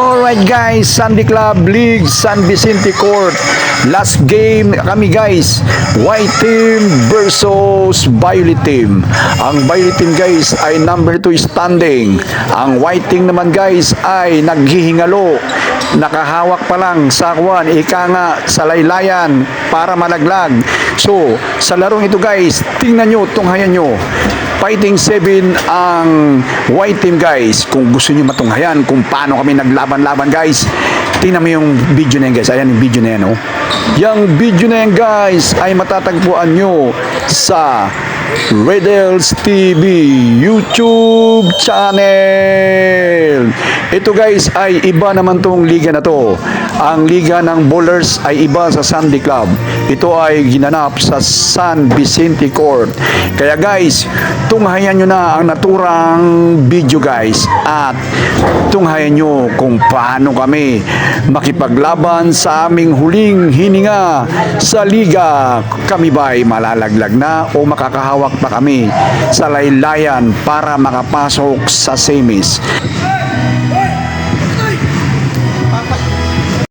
Alright guys, Sunday Club League, San Vicente Court. Last game kami guys, White Team versus Violet Team. Ang Violet Team guys ay number 2 standing. Ang White Team naman guys ay naghihingalo. Nakahawak pa lang sa kwan, ika nga sa laylayan para malaglag. So, sa larong ito guys, tingnan nyo, tunghayan nyo. Fighting 7 ang White Team guys. Kung gusto niyo matunghayan kung paano kami naglaban-laban guys, tingnan mo yung video na yan guys. Ayan yung video na yan, oh. Yung video na yan guys ay matatagpuan nyo sa Redels TV YouTube channel. Ito guys ay iba naman tong liga na to. Ang liga ng bowlers ay iba sa Sunday Club. Ito ay ginanap sa San Vicente Court. Kaya guys, tunghayan nyo na ang naturang video guys. At tunghayan nyo kung paano kami makipaglaban sa aming huling hininga sa liga. Kami ba'y malalaglag na o makakahawak pa kami sa laylayan para makapasok sa semis?